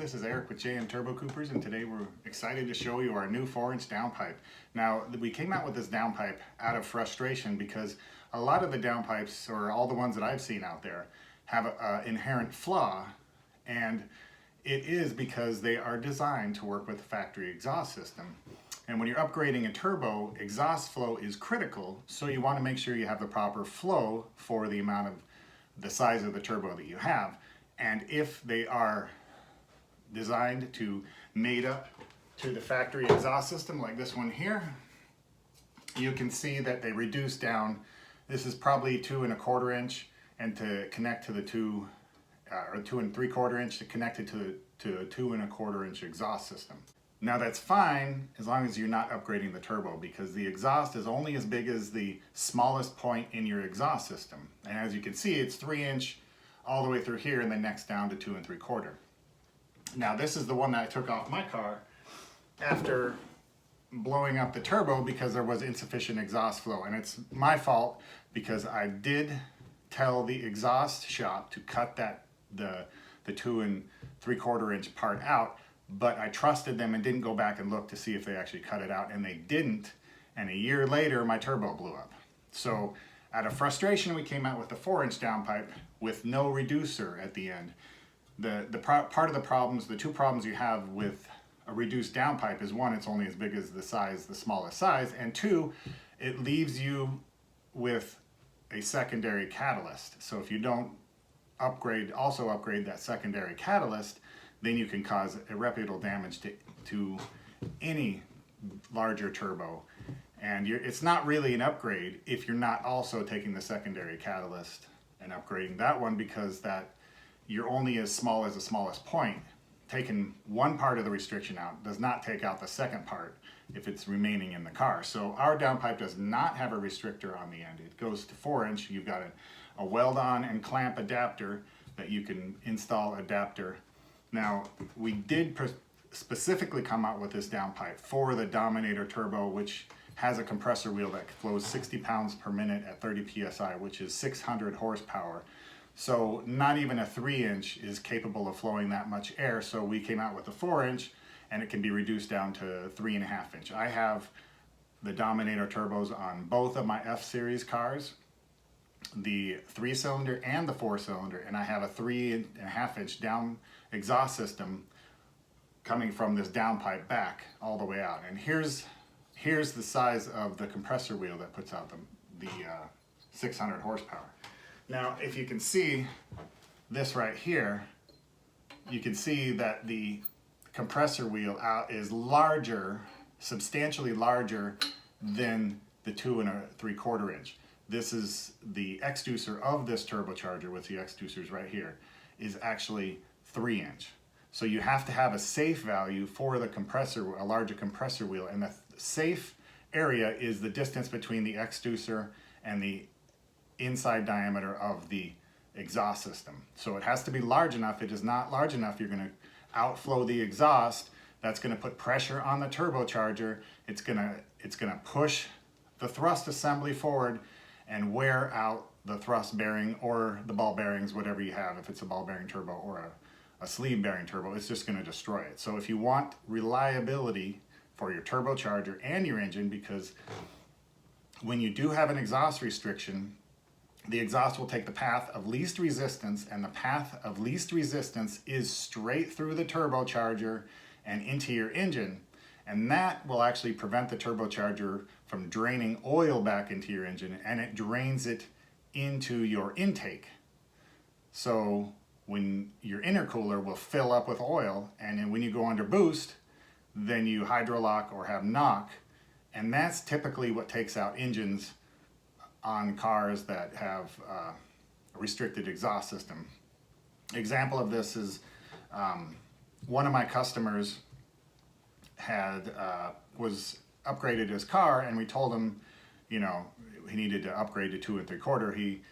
this is Eric with jmturbocoopers, and today we're excited to show you our new 4-inch downpipe. Now, we came out with this downpipe out of frustration because a lot of the downpipes, or all the ones that I've seen out there, have an inherent flaw, and it is because they are designed to work with the factory exhaust system. And when you're upgrading a turbo, exhaust flow is critical, so you want to make sure you have the proper flow for the amount of the size of the turbo that you have. And if they are designed to mate up to the factory exhaust system like this one here, you can see that they reduce down. This is probably 2 1/4 inch, and to connect to the 2 3/4 inch to connect it to a 2 1/4 inch exhaust system. Now that's fine as long as you're not upgrading the turbo, because the exhaust is only as big as the smallest point in your exhaust system. And as you can see, it's 3 inch all the way through here, and then next down to 2 3/4. Now this is the one that I took off my car after blowing up the turbo because there was insufficient exhaust flow, and it's my fault because I did tell the exhaust shop to cut the 2 3/4 inch part out, but I trusted them and didn't go back and look to see if they actually cut it out, and they didn't. And a year later, my turbo blew up. So out of frustration, we came out with the 4-inch downpipe with no reducer at the end. Part of the problems, the two problems you have with a reduced downpipe is, one, it's only as big as the smallest size, and two, it leaves you with a secondary catalyst. So if you don't also upgrade that secondary catalyst, then you can cause irreparable damage to any larger turbo. And it's not really an upgrade if you're not also taking the secondary catalyst and upgrading that one, because you're only as small as the smallest point. Taking one part of the restriction out does not take out the second part if it's remaining in the car. So our downpipe does not have a restrictor on the end. It goes to 4-inch. You've got a weld-on and clamp adapter that you can install adapter. Now, we did specifically come out with this downpipe for the Dominator Turbo, which has a compressor wheel that flows 60 pounds per minute at 30 psi, which is 600 horsepower. So not even a 3-inch is capable of flowing that much air. So we came out with a 4-inch, and it can be reduced down to 3.5 inch. I have the Dominator turbos on both of my F-Series cars, the 3-cylinder and the 4-cylinder, and I have a 3.5 inch down exhaust system coming from this downpipe back all the way out. And here's the size of the compressor wheel that puts out the 600 horsepower. Now, if you can see this right here, you can see that the compressor wheel out is larger, substantially larger than the 2 3/4 inch. This is the exducer of this turbocharger, with the exducers right here, is actually 3-inch. So you have to have a safe value for the compressor, a larger compressor wheel, and the safe area is the distance between the exducer and the inside diameter of the exhaust system. So it has to be large enough. If it is not large enough, you're going to outflow the exhaust. That's going to put pressure on the turbocharger. It's going to push the thrust assembly forward and wear out the thrust bearing or the ball bearings, whatever you have. If it's a ball bearing turbo or a sleeve bearing turbo, it's just going to destroy it. So if you want reliability for your turbocharger and your engine, because when you do have an exhaust restriction, the exhaust will take the path of least resistance, and the path of least resistance is straight through the turbocharger and into your engine. And that will actually prevent the turbocharger from draining oil back into your engine, and it drains it into your intake. So when your intercooler will fill up with oil, and then when you go under boost, then you hydrolock or have knock, and that's typically what takes out engines on cars that have a restricted exhaust system. Example of this is one of my customers was upgraded his car, and we told him, he needed to upgrade to 2 3/4. He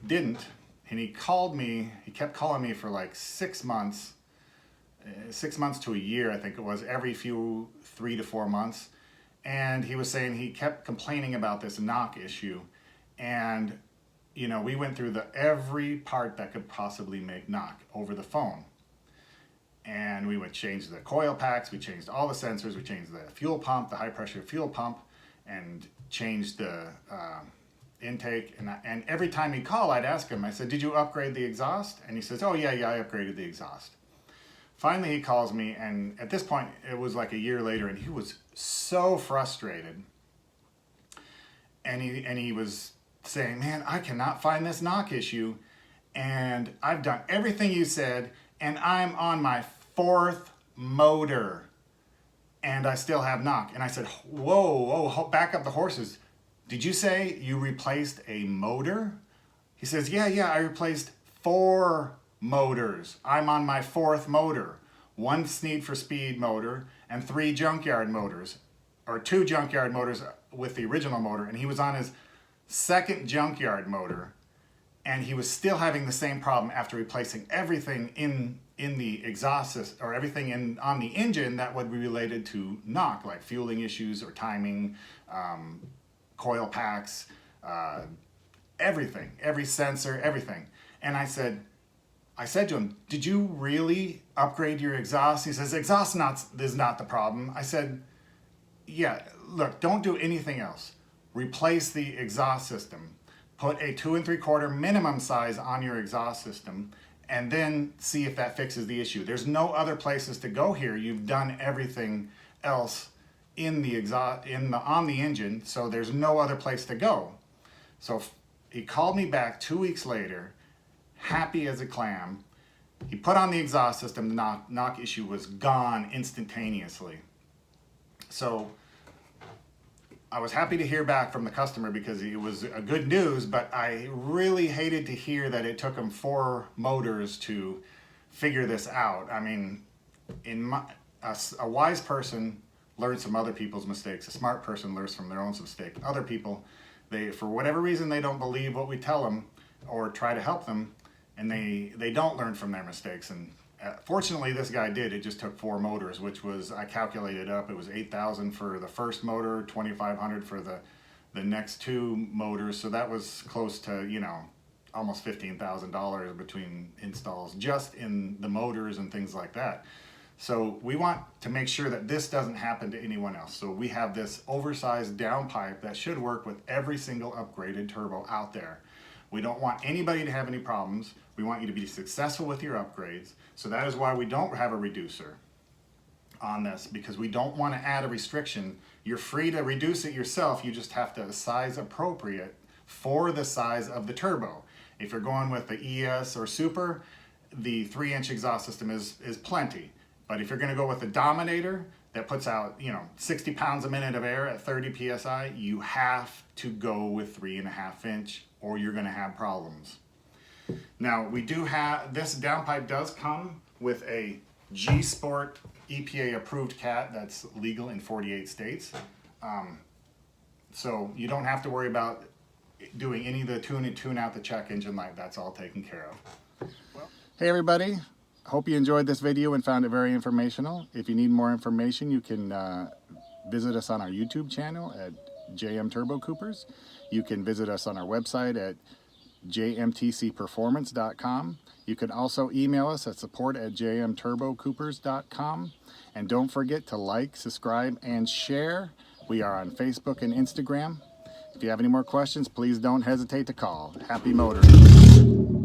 didn't, and he called me. He kept calling me for like 6 months, 6 months to a year, I think it was, every 3 to 4 months. And he was saying he kept complaining about this knock issue, and you know, we went through every part that could possibly make knock over the phone. And we would change the coil packs, we changed all the sensors, we changed the fuel pump, the high pressure fuel pump, and changed the intake. And every time he'd call, I'd ask him, I said, did you upgrade the exhaust? And he says, oh yeah, I upgraded the exhaust. Finally, he calls me, and at this point, it was like a year later, and he was so frustrated. And he was saying, man, I cannot find this knock issue, and I've done everything you said, and I'm on my 4th motor, and I still have knock. And I said, whoa, back up the horses. Did you say you replaced a motor? He says, yeah, I replaced 4 motors. I'm on my 4th motor. 1 Need for Speed motor and 3 junkyard motors, or 2 junkyard motors with the original motor, and he was on his 2nd junkyard motor, and he was still having the same problem after replacing everything in the exhaust system, or everything on the engine that would be related to knock, like fueling issues or timing, coil packs, everything, every sensor, everything. And I said to him, did you really upgrade your exhaust? He says, exhaust is not the problem. I said, yeah, look, don't do anything else. Replace the exhaust system. Put a 2 3/4 minimum size on your exhaust system, and then see if that fixes the issue. There's no other places to go here. You've done everything else in the on the engine, so there's no other place to go. So he called me back 2 weeks later, happy as a clam. He put on the exhaust system, the knock issue was gone instantaneously. So I was happy to hear back from the customer because it was a good news, but I really hated to hear that it took him 4 motors to figure this out. I mean, a wise person learns from other people's mistakes. A smart person learns from their own mistakes. Other people, for whatever reason, they don't believe what we tell them or try to help them, and they don't learn from their mistakes. And fortunately, this guy did. It just took 4 motors, which was, I calculated up, it was $8,000 for the first motor, $2,500 for the next 2 motors. So that was close to, you know, almost $15,000 between installs just in the motors and things like that. So we want to make sure that this doesn't happen to anyone else. So we have this oversized downpipe that should work with every single upgraded turbo out there. We don't want anybody to have any problems. We want you to be successful with your upgrades. So that is why we don't have a reducer on this, because we don't want to add a restriction. You're free to reduce it yourself. You just have to size appropriate for the size of the turbo. If you're going with the ES or Super, the 3-inch exhaust system is plenty. But if you're going to go with the Dominator that puts out, you know, 60 pounds a minute of air at 30 psi, you have to go with 3.5-inch, or you're going to have problems. Now, we do have, this downpipe does come with a G-Sport EPA approved cat that's legal in 48 states. So you don't have to worry about doing any of the tune out the check engine light. That's all taken care of. Hey everybody, hope you enjoyed this video and found it very informational. If you need more information, you can visit us on our YouTube channel at jmturbocoopers. You can visit us on our website at jmtcperformance.com. You can also email us at support@jmturbocoopers.com. And don't forget to like, subscribe, and share. We are on Facebook and Instagram. If you have any more questions, please don't hesitate to call. Happy motoring.